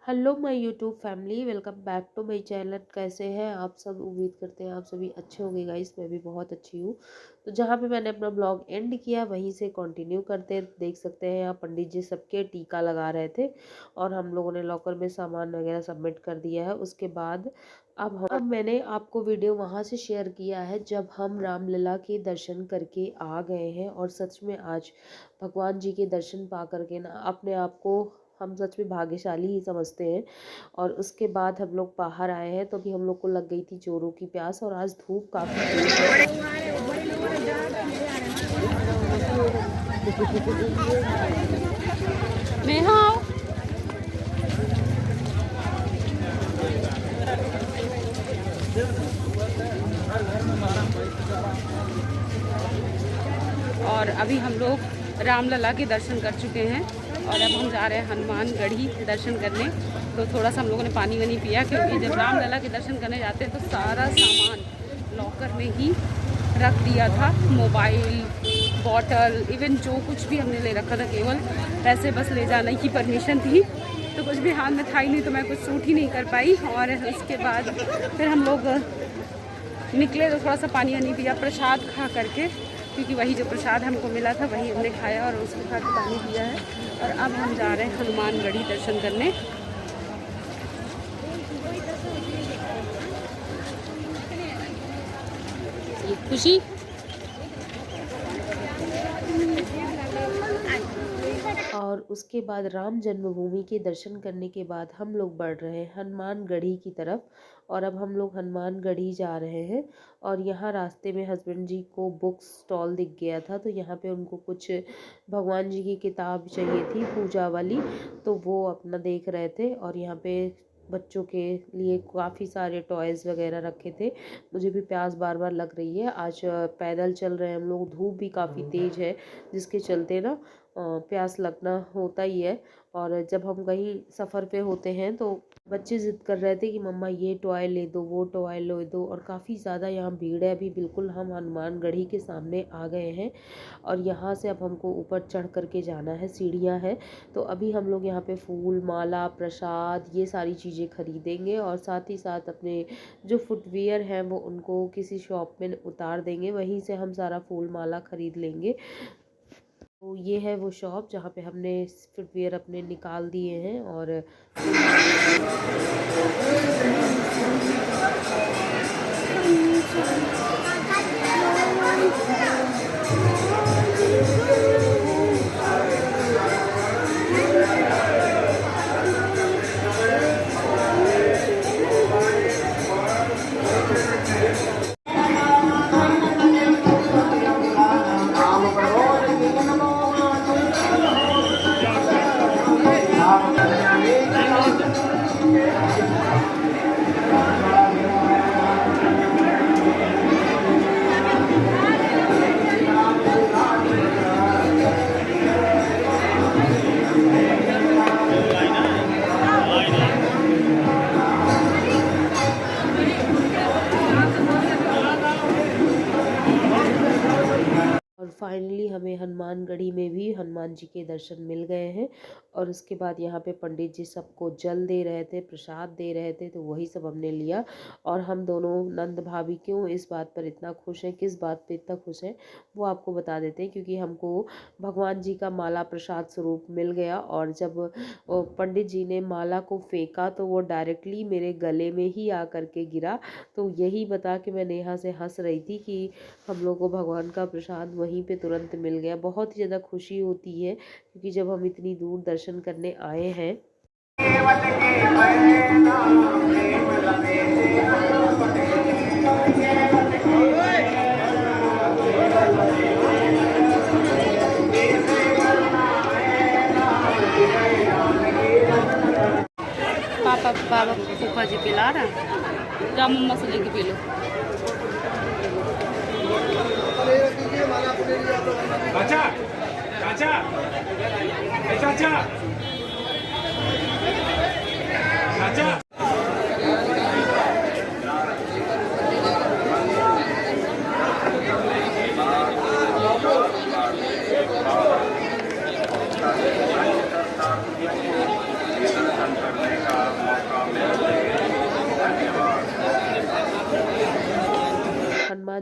Hello my YouTube family, welcome back to my channel. कैसे हैं आप सब? उम्मीद करते हैं आप सभी अच्छे होंगे गाइस। मैं भी बहुत अच्छी हूँ। तो जहाँ पे मैंने अपना ब्लॉग एंड किया वहीं से कंटिन्यू करते देख सकते हैं। यहाँ पंडित जी सबके टीका लगा रहे थे और हम लोगों ने लॉकर में सामान वगैरह सबमिट कर दिया है। उसके बाद अब मैंने आपको वीडियो वहाँ से शेयर किया है जब हम रामलला के दर्शन करके आ गए हैं। और सच में आज भगवान जी के दर्शन पा करके ना अपने आप को हम सच में भाग्यशाली ही समझते हैं। और उसके बाद हम लोग बाहर आए हैं तो भी हम लोग को लग गई थी जोरों की प्यास। और आज धूप काफ़ी तेज है। और अभी हम लोग रामलला के दर्शन कर चुके हैं और अब हम जा रहे हैं हनुमान गढ़ी दर्शन करने। तो थोड़ा सा हम लोगों ने पानी वानी पिया, क्योंकि जब रामलला के दर्शन करने जाते हैं तो सारा सामान लॉकर में ही रख दिया था। मोबाइल, बॉटल, इवन जो कुछ भी हमने ले रखा था, केवल पैसे बस ले जाने की परमिशन थी। तो कुछ भी हाथ में था ही नहीं, तो मैं कुछ सूट ही नहीं कर पाई। और उसके बाद फिर हम लोग निकले तो थोड़ा सा पानी वानी पिया, प्रसाद खा करके, क्योंकि वही जो प्रसाद हमको मिला था वही हमने खाया और उसके साथ पानी पिया है। और अब हम जा रहे हैं हनुमान गढ़ी दर्शन करने। ये खुशी और उसके बाद राम जन्मभूमि के दर्शन करने के बाद हम लोग बढ़ रहे हैं हनुमान गढ़ी की तरफ। और अब हम लोग हनुमान गढ़ी जा रहे हैं। और यहाँ रास्ते में हस्बैंड जी को बुक स्टॉल दिख गया था, तो यहाँ पे उनको कुछ भगवान जी की किताब चाहिए थी पूजा वाली, तो वो अपना देख रहे थे। और यहाँ पे बच्चों के लिए काफ़ी सारे टॉयज़ वगैरह रखे थे। मुझे भी प्यास बार बार लग रही है। आज पैदल चल रहे हैं हम लोग, धूप भी काफ़ी तेज़ है जिसके चलते ना प्यास लगना होता ही है। और जब हम कहीं सफ़र पे होते हैं तो बच्चे ज़िद कर रहे थे कि मम्मा ये टॉय ले दो, वो टॉय ले दो। और काफ़ी ज़्यादा यहाँ भीड़ है। अभी बिल्कुल हम हनुमान गढ़ी के सामने आ गए हैं और यहाँ से अब हमको ऊपर चढ़ करके जाना है, सीढ़ियाँ हैं। तो अभी हम लोग यहाँ पे फूल माला, प्रसाद, ये सारी चीज़ें खरीदेंगे और साथ ही साथ अपने जो फुटवियर हैं वो उनको किसी शॉप में उतार देंगे, वहीं से हम सारा फूल माला खरीद लेंगे। तो ये है वो शॉप जहाँ पे हमने फुटवियर अपने निकाल दिए हैं। और फाइनली हमें हनुमान गढ़ी में भी हनुमान जी के दर्शन मिल गए हैं। और उसके बाद यहाँ पे पंडित जी सबको जल दे रहे थे, प्रसाद दे रहे थे, तो वही सब हमने लिया। और हम दोनों नंद भाभी क्यों इस बात पर इतना खुश हैं, किस बात पे इतना खुश हैं, वो आपको बता देते हैं। क्योंकि हमको भगवान जी का माला प्रसाद स्वरूप मिल गया। और जब पंडित जी ने माला को फेंका तो वो डायरेक्टली मेरे गले में ही आ करके गिरा। तो यही बता के मैं नेहा से हंस रही थी कि हम लोग को भगवान का प्रसाद वहीं पे तुरंत मिल गया। बहुत ही ज़्यादा खुशी होती है क्योंकि जब हम इतनी दूर दर्शन करने आए हैं। पापा बाबा फूफा जी पिला रहा, जा मम्मा से लेके पी लो। चाचा, चाचा, चाचा, चाचा। दर्शन करने का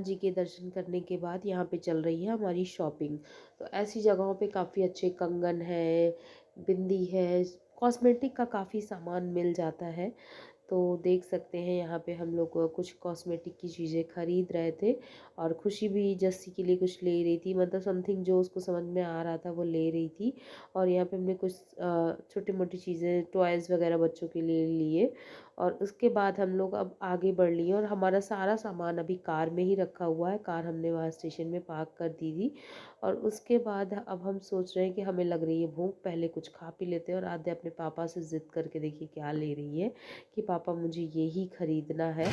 हनुमान जी के दर्शन करने के बाद यहाँ पे चल रही है हमारी शॉपिंग। तो ऐसी जगहों पे काफ़ी अच्छे कंगन है, बिंदी है, कॉस्मेटिक का काफ़ी सामान मिल जाता है। तो देख सकते हैं यहाँ पे हम लोग कुछ कॉस्मेटिक की चीज़ें खरीद रहे थे और खुशी भी जस्सी के लिए कुछ ले रही थी, मतलब समथिंग जो उसको समझ में आ रहा था वो ले रही थी। और यहाँ पे हमने कुछ छोटी मोटी चीज़ें टॉयज़ वगैरह बच्चों के लिए लिए और उसके बाद हम लोग अब आगे बढ़ लिए और हमारा सारा सामान अभी कार में ही रखा हुआ है। कार हमने वहाँ स्टेशन में पार्क कर दी थी और उसके बाद अब हम सोच रहे हैं कि हमें लग रही है भूख, पहले कुछ खा पी लेते हैं। और आद्या अपने पापा से ज़िद करके देखिए क्या ले रही है कि पापा मुझे ये ही खरीदना है।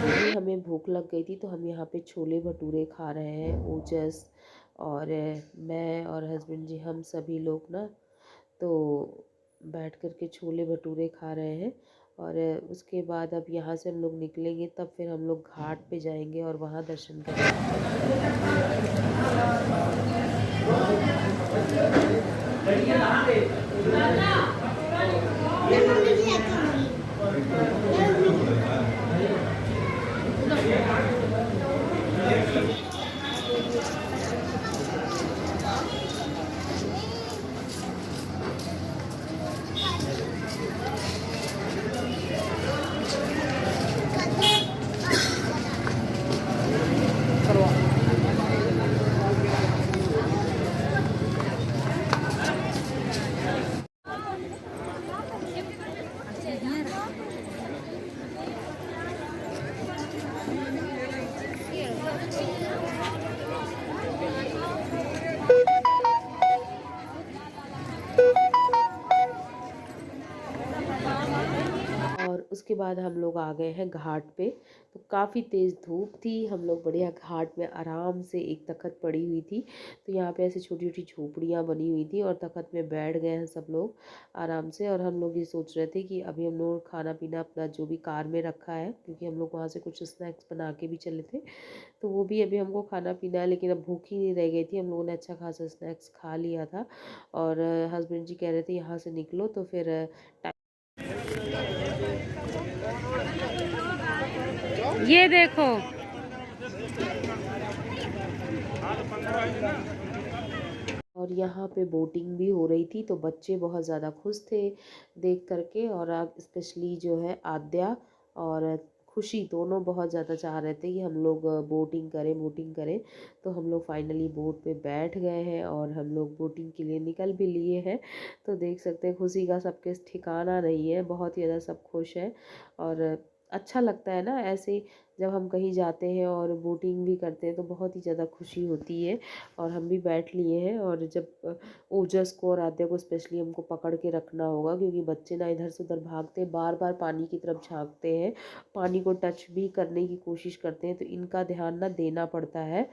अभी हमें भूख लग गई थी तो हम यहाँ पे छोले भटूरे खा रहे हैं, ओजस और मैं और हस्बैंड जी हम सभी लोग ना तो बैठ कर के छोले भटूरे खा रहे हैं। और उसके बाद अब यहाँ से हम लोग निकलेंगे तब फिर हम लोग घाट पे जाएंगे और वहाँ दर्शन उसके बाद हम लोग आ गए हैं घाट पे। तो काफ़ी तेज़ धूप थी, हम लोग बढ़िया घाट में आराम से, एक तख्त पड़ी हुई थी तो यहाँ पे ऐसे छोटी छोटी झोपड़ियाँ बनी हुई थी और तख्त में बैठ गए हैं सब लोग आराम से। और हम लोग ये सोच रहे थे कि अभी हम लोग खाना पीना अपना जो भी कार में रखा है, क्योंकि हम लोग वहाँ से कुछ स्नैक्स बना के भी चले थे तो वो भी अभी हमको खाना पीना है, लेकिन अब भूख ही नहीं रह गई थी, हम लोगों ने अच्छा खासा स्नैक्स खा लिया था। और हस्बैंड जी कह रहे थे यहाँ से निकलो तो फिर ये देखो और यहाँ पे बोटिंग भी हो रही थी तो बच्चे बहुत ज़्यादा खुश थे देख करके। और स्पेशली जो है आद्या और खुशी दोनों बहुत ज़्यादा चाह रहे थे कि हम लोग बोटिंग करें। तो हम लोग फाइनली बोट पे बैठ गए हैं और हम लोग बोटिंग के लिए निकल भी लिए हैं। तो देख सकते हैं खुशी का सबके ठिकाना नहीं है, बहुत ही ज़्यादा सब खुश है। और अच्छा लगता है ना ऐसे जब हम कहीं जाते हैं और बोटिंग भी करते हैं तो बहुत ही ज़्यादा खुशी होती है। और हम भी बैठ लिए हैं और जब ओजस को और आद्या को स्पेशली हमको पकड़ के रखना होगा, क्योंकि बच्चे ना इधर से उधर भागते, बार बार पानी की तरफ झांकते हैं, पानी को टच भी करने की कोशिश करते हैं, तो इनका ध्यान ना देना पड़ता है।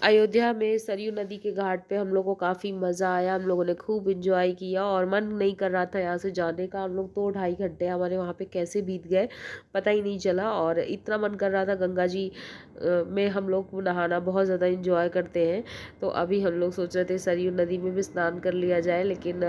अयोध्या में सरयू नदी के घाट पे हम लोग को काफ़ी मज़ा आया। हम लोगों ने खूब एंजॉय किया और मन नहीं कर रहा था यहाँ से जाने का। हम लोग 2 ढाई घंटे हमारे वहाँ पे कैसे बीत गए पता ही नहीं चला। और इतना मन कर रहा था गंगा जी में हम लोग नहाना बहुत ज़्यादा एंजॉय करते हैं। तो अभी हम लोग सोच रहे थे सरयू नदी में भी स्नान कर लिया जाए, लेकिन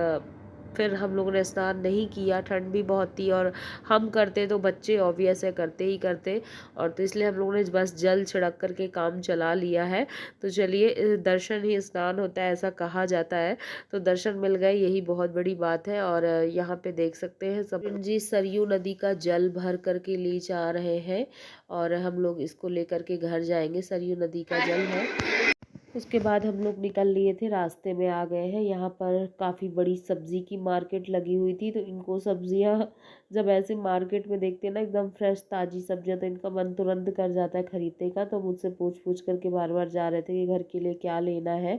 फिर हम लोगों ने स्नान नहीं किया। ठंड भी बहुत थी और हम करते तो बच्चे ऑब्वियस है करते ही करते, और तो इसलिए हम लोगों ने बस जल छिड़क करके काम चला लिया है। तो चलिए, दर्शन ही स्नान होता है ऐसा कहा जाता है, तो दर्शन मिल गए यही बहुत बड़ी बात है। और यहाँ पे देख सकते हैं सब जी सरयू नदी का जल भर करके ले जा रहे हैं और हम लोग इसको लेकर के घर जाएंगे। सरयू नदी का जल है। उसके बाद हम लोग निकल लिए थे, रास्ते में आ गए हैं। यहाँ पर काफ़ी बड़ी सब्ज़ी की मार्केट लगी हुई थी, तो इनको सब्ज़ियाँ जब ऐसे मार्केट में देखते हैं ना एकदम फ्रेश ताज़ी सब्जियाँ, तो इनका मन तुरंत कर जाता है ख़रीदने का। तो मुझसे पूछ पूछ करके बार बार जा रहे थे कि घर के लिए क्या लेना है।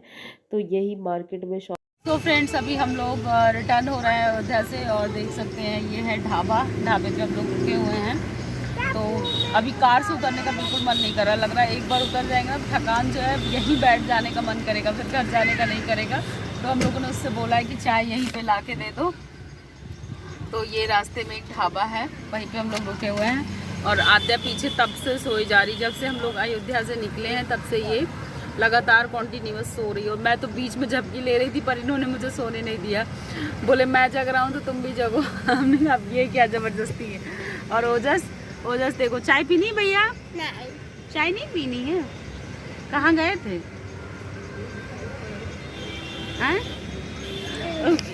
तो यही मार्केट में तो फ्रेंड्स अभी हम लोग रिटर्न हो रहे हैं अयोध्या से और देख सकते हैं ये है ढाबा। ढाबे पे हम लोग रुके हुए हैं। तो अभी कार से उतरने का बिल्कुल मन नहीं कर रहा, लग रहा है एक बार उतर जाएंगे ना थकान जो है यहीं बैठ जाने का मन करेगा, फिर घर जाने का नहीं करेगा। तो हम लोगों ने उससे बोला है कि चाय यहीं पे ला के दे दो। तो ये रास्ते में एक ढाबा है, वहीं पे हम लोग रुके हुए हैं। और आद्या पीछे तब से सोई जा रही, जब से हम लोग अयोध्या से निकले हैं तब से ये लगातार कॉन्टीन्यूअस सो रही है। और मैं तो बीच में झपकी ले रही थी पर इन्होंने मुझे सोने नहीं दिया, बोले मैं जग रहा हूँ तो तुम भी जगो। हमने कहा अब ये क्या ज़बरदस्ती है। और ओजस देखो, चाय पीनी भैया? नहीं चाय नहीं पीनी है। कहाँ गए थे? हैं?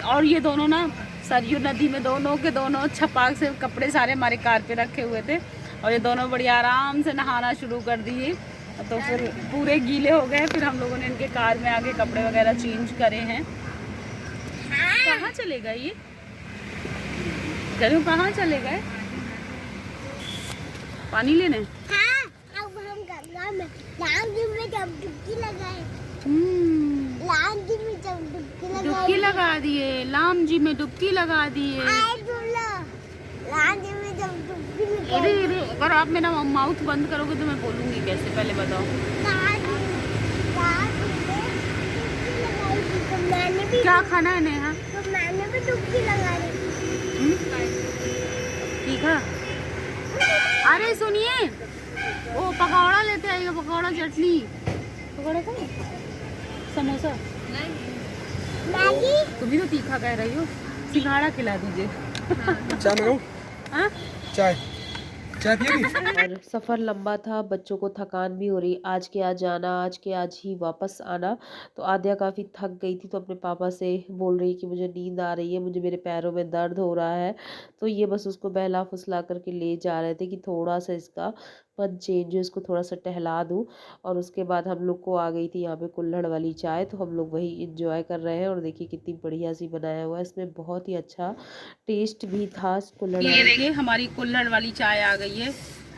और ये दोनों ना सरयू नदी में दोनों के दोनों छपाक से कपड़े सारे हमारे कार पे रखे हुए थे और ये दोनों बड़ी आराम से नहाना शुरू कर दिए। तो फिर पूरे गीले हो गए। फिर हम लोगों ने इनके कार में आके कपड़े वगैरह चेंज करे हैं। कहाँ चले गए ये? चलो कहाँ चले गए? पानी लेने? हाँ, अब हम गंगा में लाल जी में जब डुबकी लगाए। लाल जी में जब डुबकी लगा दिए। लाम जी में डुबकी लगा दिए। लाल जी में जब डुबकी लगाए। अगर आप मेरा माउथ बंद करोगे तो मैं बोलूँगी कैसे, पहले बताओ। तो मैंने भी क्या खाना है नेहा? तो मैंने भी डुबकी लगा दी। ठीक है। अरे सुनिए, वो पकौड़ा लेते आइएगा, पकौड़ा चटनी। पकौड़ा का समोसा मैगी। तुम भी तो तीखा कह रही हो, सिंघाड़ा खिला दीजिए। चाय मंगाऊं? हाँ? चाय पिएगी? और सफ़र लंबा था, बच्चों को थकान भी हो रही, आज के आज जाना, आज के आज ही वापस आना। तो आद्या काफ़ी थक गई थी, तो अपने पापा से बोल रही कि मुझे नींद आ रही है, मुझे मेरे पैरों में दर्द हो रहा है। तो ये बस उसको बहला फुसला करके ले जा रहे थे कि थोड़ा सा इसका मन चेंज हो, इसको थोड़ा सा टहला दूँ। और उसके बाद हम लोग को आ गई थी यहाँ पे कुल्हड़ वाली चाय, तो हम लोग वही इंजॉय कर रहे हैं। और देखिए कितनी बढ़िया सी बनाया हुआ है, इसमें बहुत ही अच्छा टेस्ट भी था कुल्हड़। ये देखिए हमारी कुल्हड़ वाली चाय आ गई है।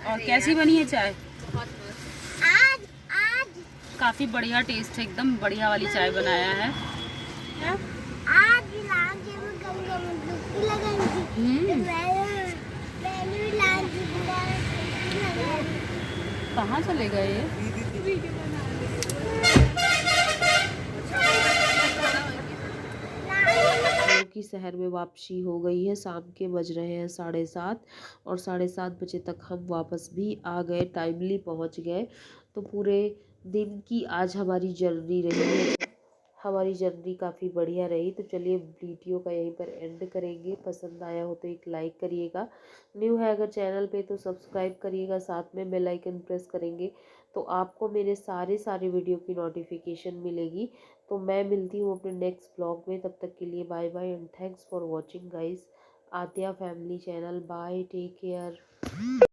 और कैसी बनी है चाय? आज काफ़ी बढ़िया टेस्ट है, एकदम बढ़िया वाली चाय बनाया है। आज लाल जी में गंगा में डुबकी लगाई थी। तो मैंने भी लाल जी में डुबकी लगाई। कहाँ चले गए ये? की शहर में वापसी हो गई है। शाम के बज रहे हैं 7:30 और 7:30 तक हम वापस भी आ गए, टाइमली पहुंच गए। तो पूरे दिन की आज हमारी जर्नी रही है। हमारी जर्नी काफ़ी बढ़िया रही। तो चलिए वीडियो का यहीं पर एंड करेंगे। पसंद आया हो तो एक लाइक करिएगा, न्यू है अगर चैनल पे तो सब्सक्राइब करिएगा, साथ में बेल आइकन प्रेस करेंगे तो आपको मेरे सारे वीडियो की नोटिफिकेशन मिलेगी। तो मैं मिलती हूँ अपने नेक्स्ट ब्लॉग में, तब तक के लिए bye bye and thanks for watching guys. Aadya family channel, bye, take care.